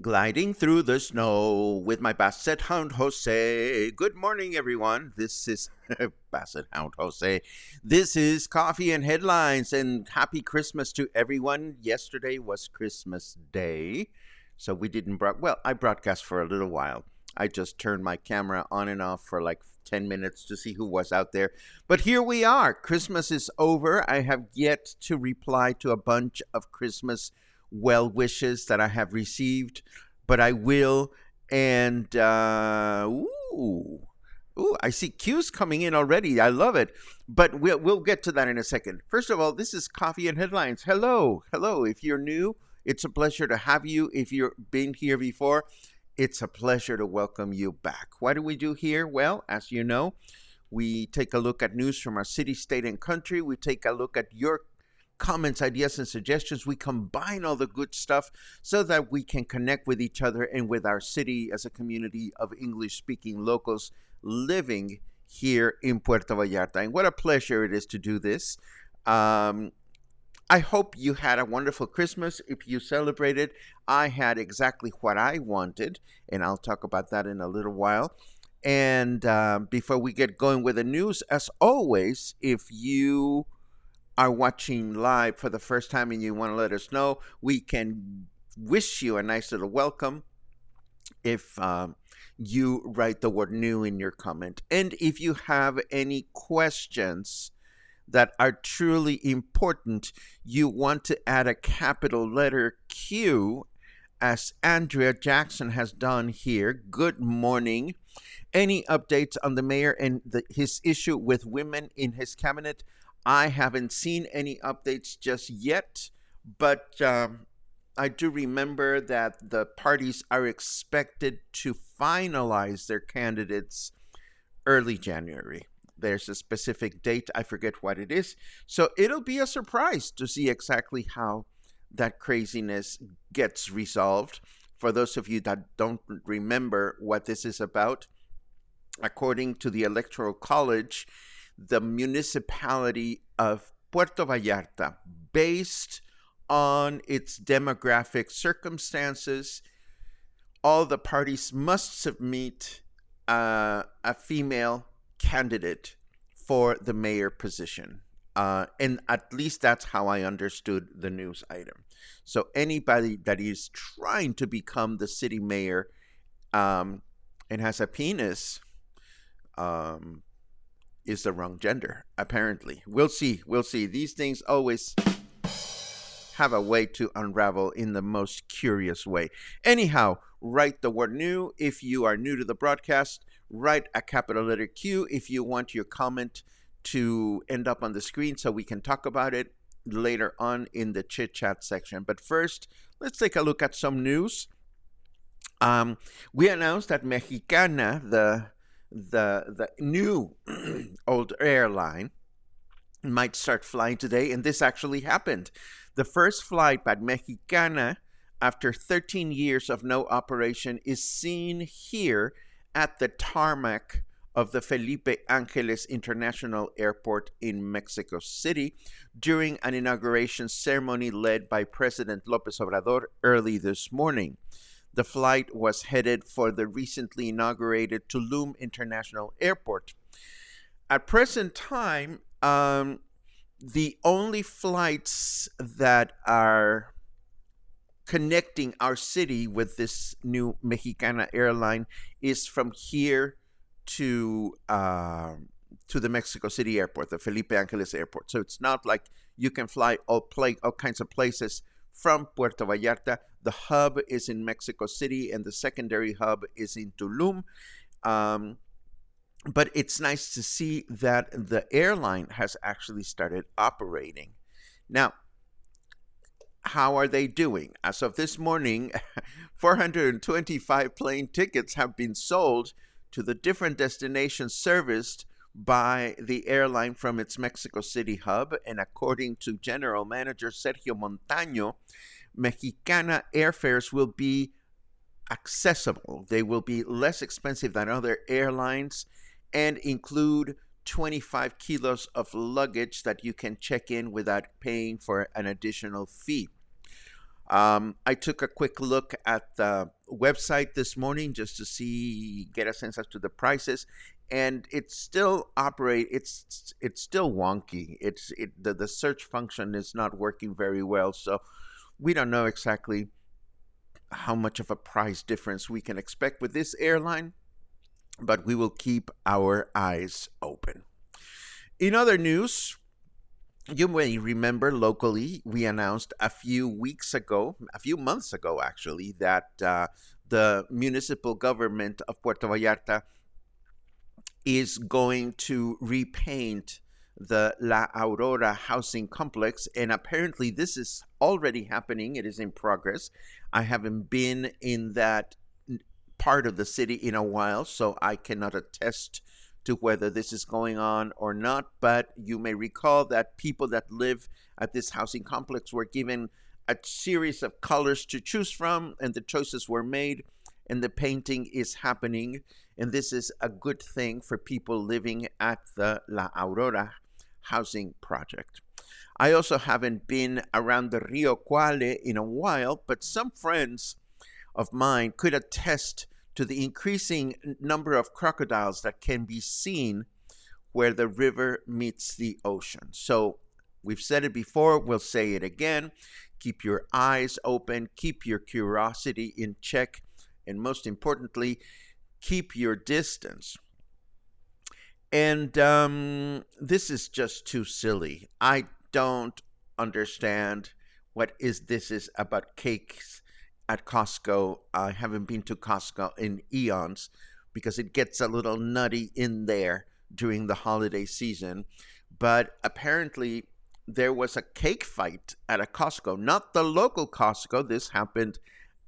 Gliding through the snow with my Basset Hound Jose. Good morning, everyone. This is Basset Hound Jose. This is Coffee and Headlines, and happy Christmas to everyone. Yesterday was Christmas Day, so we didn't I broadcast for a little while. I just turned my camera on and off for like 10 minutes to see who was out there. But here we are. Christmas is over. I have yet to reply to a bunch of Christmas well wishes that I have received, but I will. And I see cues coming in already. I love it, but we'll get to that in a second. First of all, this is Coffee and Headlines. Hello. If you're new, it's a pleasure to have you. If you've been here before, it's a pleasure to welcome you back. What do we do here? Well, as you know, we take a look at news from our city, state, and country. We take a look at your comments, ideas, and suggestions. We combine all the good stuff so that we can connect with each other and with our city as a community of English-speaking locals living here in Puerto Vallarta. And what a pleasure it is to do this. I hope you had a wonderful Christmas. If you celebrated, I had exactly what I wanted, and I'll talk about that in a little while. And before we get going with the news, as always, if you are watching live for the first time and you want to let us know, we can wish you a nice little welcome if you write the word new in your comment. And if you have any questions that are truly important, you want to add a capital letter Q, as Andrea Jackson has done here. Good morning. Any updates on the mayor and his issue with women in his cabinet? I haven't seen any updates just yet, but I do remember that the parties are expected to finalize their candidates early January. There's a specific date. I forget what it is. So it'll be a surprise to see exactly how that craziness gets resolved. For those of you that don't remember what this is about, according to the Electoral College, the municipality of Puerto Vallarta, based on its demographic circumstances, all the parties must submit a female candidate for the mayor position. And at least that's how I understood the news item. So anybody that is trying to become the city mayor and has a penis is the wrong gender, apparently. We'll see. These things always have a way to unravel in the most curious way. Anyhow, write the word new. If you are new to the broadcast, write a capital letter Q if you want your comment to end up on the screen so we can talk about it later on in the chit chat section. But first, let's take a look at some news. We announced that Mexicana, the new old airline, might start flying today, and this actually happened. The first flight by Mexicana after 13 years of no operation, is seen here at the tarmac of the Felipe Ángeles International Airport in Mexico City during an inauguration ceremony led by President López Obrador early this morning. The flight was headed for the recently inaugurated Tulum International Airport. At present time, the only flights that are connecting our city with this new Mexicana airline is from here to the Mexico City airport, the Felipe Ángeles airport. So it's not like you can fly all kinds of places from Puerto Vallarta. The hub is in Mexico City and the secondary hub is in Tulum. But it's nice to see that the airline has actually started operating. Now, how are they doing? As of this morning, 425 plane tickets have been sold to the different destinations serviced by the airline from its Mexico City hub. And according to General Manager Sergio Montaño, Mexicana airfares will be accessible. They will be less expensive than other airlines and include 25 kilos of luggage that you can check in without paying for an additional fee. I took a quick look at the website this morning just to get a sense as to the prices, and it's still it's still wonky. The search function is not working very well, so we don't know exactly how much of a price difference we can expect with this airline, but we will keep our eyes open. In other news, you may remember locally, we announced a few months ago actually, that the municipal government of Puerto Vallarta is going to repaint the La Aurora housing complex, and apparently this is already happening. It is in progress. I haven't been in that part of the city in a while, so I cannot attest to whether this is going on or not, but you may recall that people that live at this housing complex were given a series of colors to choose from, and the choices were made, and the painting is happening, and this is a good thing for people living at the La Aurora housing project. I also haven't been around the Rio Cuale in a while, but some friends of mine could attest to the increasing number of crocodiles that can be seen where the river meets the ocean. So we've said it before, we'll say it again. Keep your eyes open, keep your curiosity in check, and most importantly, keep your distance. And this is just too silly. I don't understand what this is about cakes at Costco. I haven't been to Costco in eons because it gets a little nutty in there during the holiday season. But apparently there was a cake fight at a Costco, not the local Costco. This happened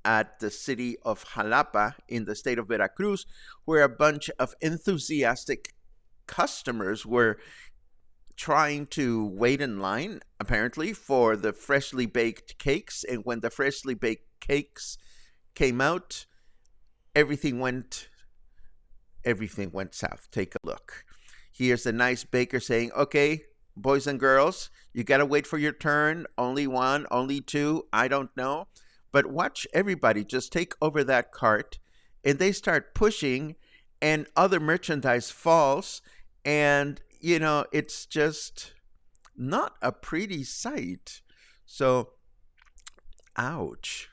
at the city of Jalapa in the state of Veracruz, where a bunch of enthusiastic customers were trying to wait in line, apparently, for the freshly baked cakes. And when the freshly baked cakes came out, everything went south. Take a look. Here's the nice baker saying, okay, boys and girls, you got to wait for your turn. Only one, only two, I don't know. But watch everybody just take over that cart, and they start pushing, and other merchandise falls, and it's just not a pretty sight. So, ouch.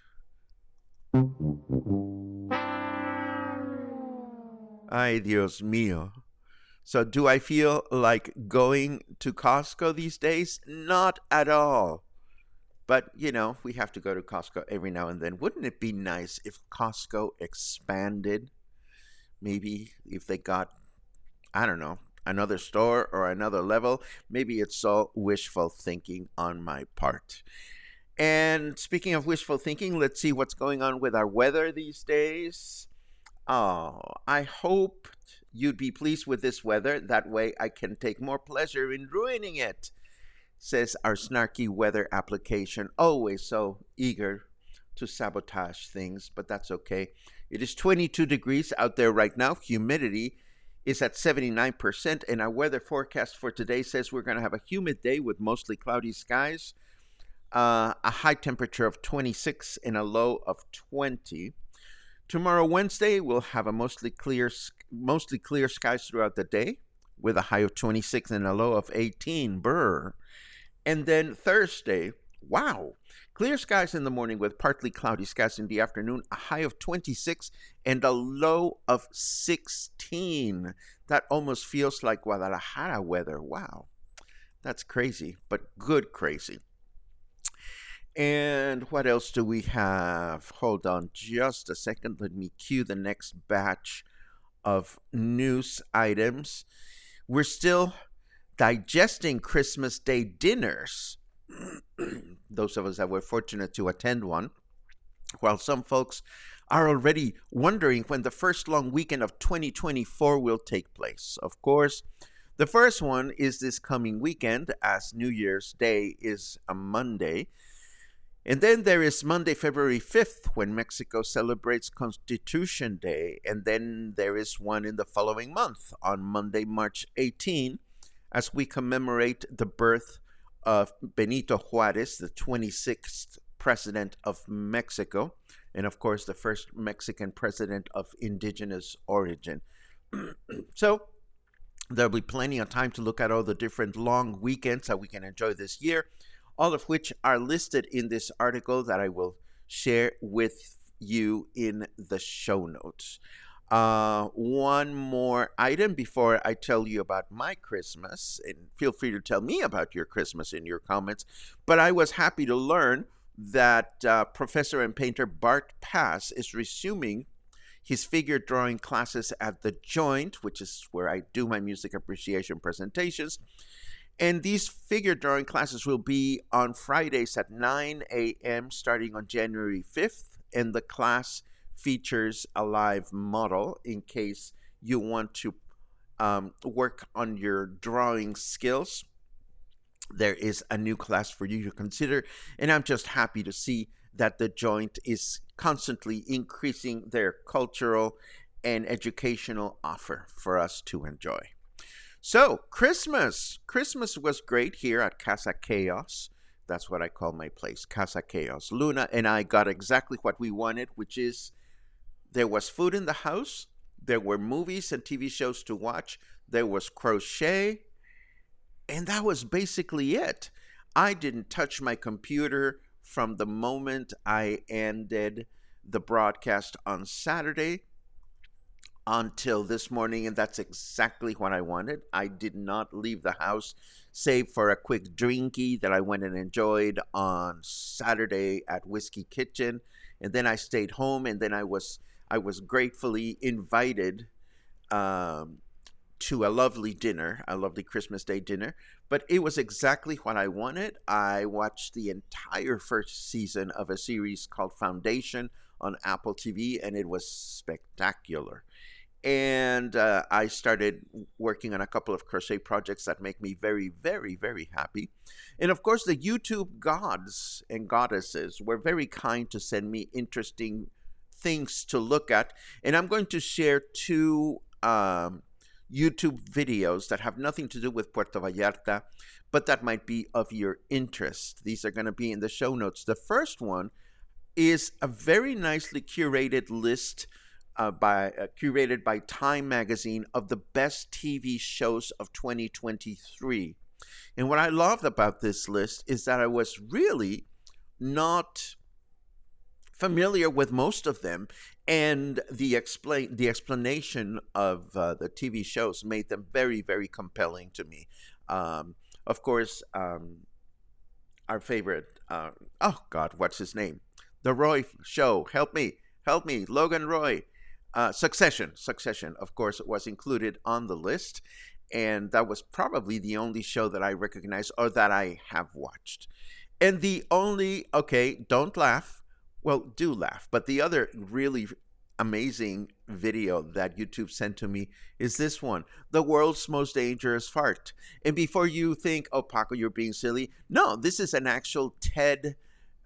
Ay, Dios mío. So do I feel like going to Costco these days? Not at all. But, we have to go to Costco every now and then. Wouldn't it be nice if Costco expanded? Maybe if they got, I don't know, another store or another level. Maybe it's all wishful thinking on my part. And speaking of wishful thinking, let's see what's going on with our weather these days. Oh, I hope you'd be pleased with this weather. That way I can take more pleasure in ruining it, says our snarky weather application, always so eager to sabotage things, but that's okay. It is 22 degrees out there right now. Humidity is at 79%, and our weather forecast for today says we're going to have a humid day with mostly cloudy skies, a high temperature of 26 and a low of 20. Tomorrow, Wednesday, we'll have a mostly clear skies throughout the day with a high of 26 and a low of 18. Brr. And then Thursday, wow, clear skies in the morning with partly cloudy skies in the afternoon, a high of 26 and a low of 16. That almost feels like Guadalajara weather. Wow, that's crazy, but good crazy. And what else do we have? Hold on just a second. Let me cue the next batch of news items. We're still digesting Christmas Day dinners. Those of us that were fortunate to attend one, while some folks are already wondering when the first long weekend of 2024 will take place. Of course, the first one is this coming weekend, as New Year's Day is a Monday. And then there is Monday, February 5th, when Mexico celebrates Constitution Day. And then there is one in the following month, on Monday, March 18, as we commemorate the birth of Benito Juarez, the 26th president of Mexico, and of course, the first Mexican president of indigenous origin. So there'll be plenty of time to look at all the different long weekends that we can enjoy this year, all of which are listed in this article that I will share with you in the show notes. One more item before I tell you about my Christmas, and feel free to tell me about your Christmas in your comments, but I was happy to learn that professor and painter Bart Pass is resuming his figure drawing classes at The Joint, which is where I do my music appreciation presentations. And these figure drawing classes will be on Fridays at 9 a.m. starting on January 5th. And the class features a live model in case you want to work on your drawing skills. There is a new class for you to consider. And I'm just happy to see that The Joint is constantly increasing their cultural and educational offer for us to enjoy. So, Christmas was great here at Casa Chaos. That's what I call my place, Casa Chaos. Luna and I got exactly what we wanted, which is there was food in the house, there were movies and TV shows to watch, there was crochet, and that was basically it. I didn't touch my computer from the moment I ended the broadcast on Saturday until this morning, and that's exactly what I wanted. I did not leave the house save for a quick drinky that I went and enjoyed on Saturday at Whiskey Kitchen, and then I stayed home, and then I was gratefully invited to a lovely dinner, a lovely Christmas Day dinner, but it was exactly what I wanted. I watched the entire first season of a series called Foundation on Apple TV, and it was spectacular. And I started working on a couple of crochet projects that make me very, very, very happy. And of course, the YouTube gods and goddesses were very kind to send me interesting things to look at. And I'm going to share two YouTube videos that have nothing to do with Puerto Vallarta, but that might be of your interest. These are going to be in the show notes. The first one is a very nicely curated list curated by Time Magazine of the best TV shows of 2023. And what I loved about this list is that I was really not familiar with most of them, and the explanation of the TV shows made them very, very compelling to me. Of course, our favorite, oh God, what's his name? The Roy Show. Help me, Logan Roy. Succession, of course, was included on the list, and that was probably the only show that I recognize or that I have watched. And the only, okay, don't laugh, well, do laugh, but the other really amazing video that YouTube sent to me is this one, The World's Most Dangerous Fart. And before you think, oh, Paco, you're being silly, no, this is an actual TED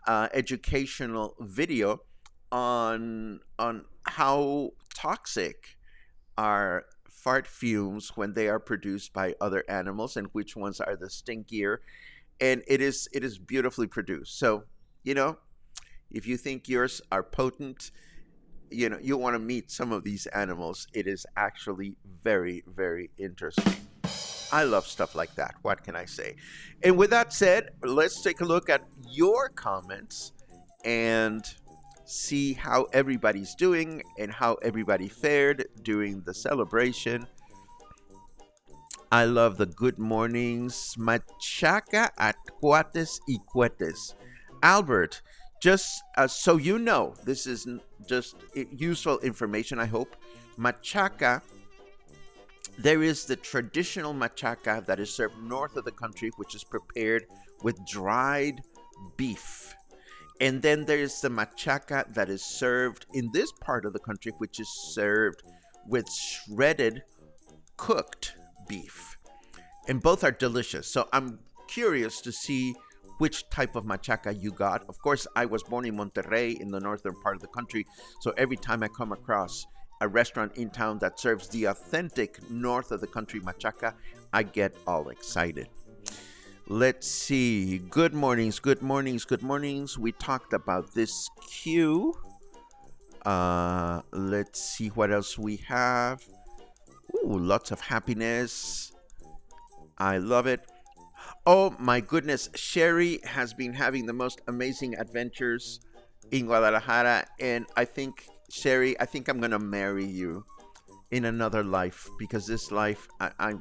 educational video on how toxic are fart fumes when they are produced by other animals and which ones are the stinkier. And it is beautifully produced. So, you know, if you think yours are potent, you want to meet some of these animals. It is actually very, very interesting. I love stuff like that. What can I say? And with that said, let's take a look at your comments and see how everybody's doing and how everybody fared during the celebration. I love the good mornings. Machaca at cuates y cuetes. Albert, just so you know, this is just useful information, I hope. Machaca, there is the traditional machaca that is served north of the country, which is prepared with dried beef. And then there's the machaca that is served in this part of the country, which is served with shredded, cooked beef. And both are delicious. So I'm curious to see which type of machaca you got. Of course, I was born in Monterrey in the northern part of the country. So every time I come across a restaurant in town that serves the authentic north of the country machaca, I get all excited. Let's see. Good mornings, good mornings, good mornings. We talked about this queue. Let's see what else we have. Ooh, lots of happiness. I love it. Oh my goodness, Sherry has been having the most amazing adventures in Guadalajara, and I think, Sherry, I think I'm gonna marry you in another life, because this life, I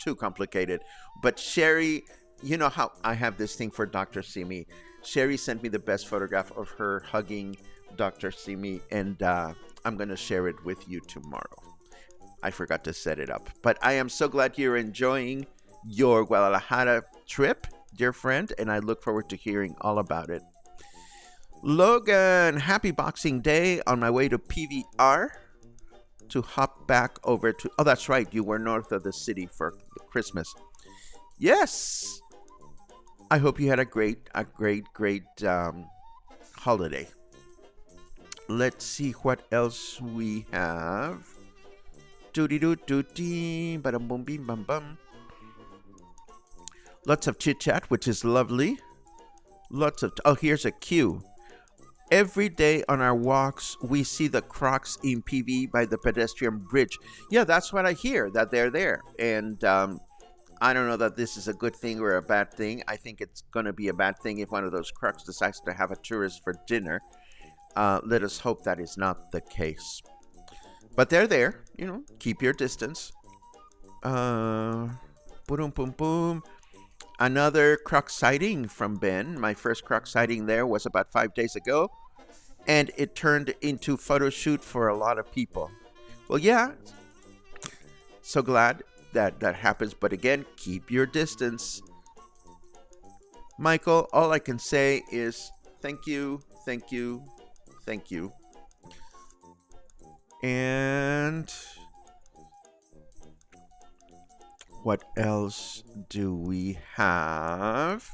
too complicated. But Sherry, you know how I have this thing for Dr. Simi. Sherry sent me the best photograph of her hugging Dr. Simi, and I'm gonna share it with you tomorrow. I forgot to set it up, but I am so glad you're enjoying your Guadalajara trip, dear friend, and I look forward to hearing all about it. Logan, happy Boxing Day, on my way to PVR to hop back over to, oh, that's right, you were north of the city for Christmas. Yes, I hope you had a great holiday. Let's see what else we have. Doody doo doody, ba boom bim bum bum. Lots of chit chat, which is lovely. Lots of, oh, here's a cue. Every day on our walks, we see the crocs in PV by the pedestrian bridge. Yeah, that's what I hear, that they're there. And I don't know that this is a good thing or a bad thing. I think it's going to be a bad thing if one of those crocs decides to have a tourist for dinner. Let us hope that is not the case. But they're there, keep your distance. Boom, boom, boom. Another croc sighting from Ben. My first croc sighting there was about 5 days ago, and it turned into photo shoot for a lot of people. Well, yeah, so glad that happens, but again, keep your distance. Michael, all I can say is thank you, thank you, thank you. And what else do we have?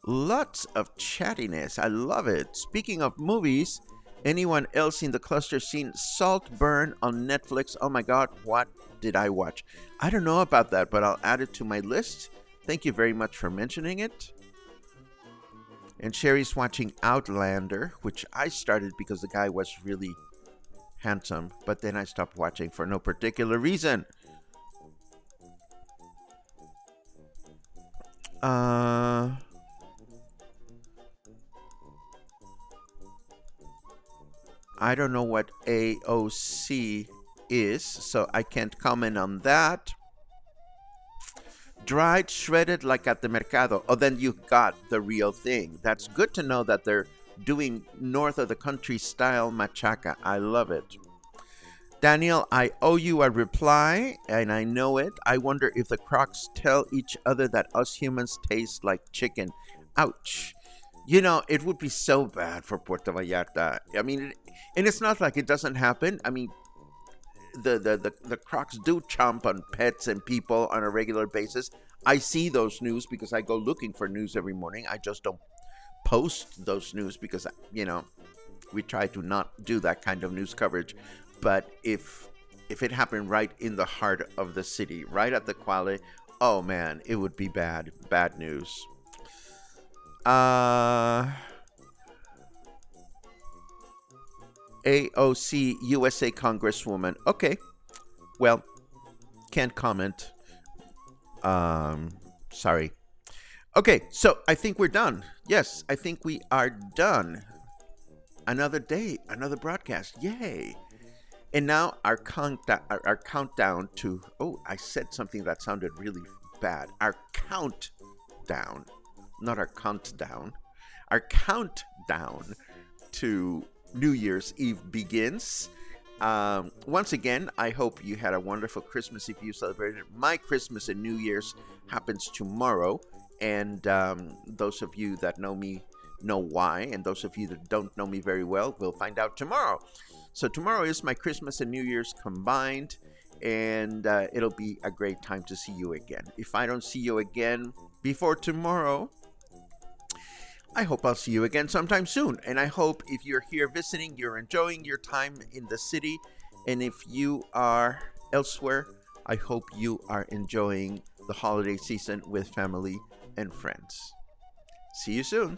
Lots of chattiness. I love it. Speaking of movies, anyone else in the cluster seen Saltburn on Netflix? Oh my God, what did I watch? I don't know about that, but I'll add it to my list. Thank you very much for mentioning it. And Sherry's watching Outlander, which I started because the guy was really handsome, but then I stopped watching for no particular reason. I don't know what AOC is, so I can't comment on that. Dried, shredded like at the mercado. Oh, then you got the real thing. That's good to know that they're doing north of the country style machaca. I love it. Daniel, I owe you a reply, and I know it. I wonder if the crocs tell each other that us humans taste like chicken. Ouch. It would be so bad for Puerto Vallarta. I mean, and it's not like it doesn't happen. I mean, the crocs do chomp on pets and people on a regular basis. I see those news because I go looking for news every morning. I just don't post those news because, we try to not do that kind of news coverage. But if it happened right in the heart of the city, right at the Cuale, oh man, it would be bad news. AOC USA Congresswoman. Okay, well, can't comment. Sorry. Okay, so I think we're done. Yes, I think we are done. Another day, another broadcast. Yay. And now our countdown to, oh, I said something that sounded really bad. Our countdown, not our countdown. Our countdown to New Year's Eve begins. Once again, I hope you had a wonderful Christmas if you celebrated. My Christmas and New Year's happens tomorrow. And those of you that know me know why. And those of you that don't know me very well will find out tomorrow. So tomorrow is my Christmas and New Year's combined. And it'll be a great time to see you again. If I don't see you again before tomorrow, I hope I'll see you again sometime soon. And I hope if you're here visiting, you're enjoying your time in the city. And if you are elsewhere, I hope you are enjoying the holiday season with family and friends. See you soon.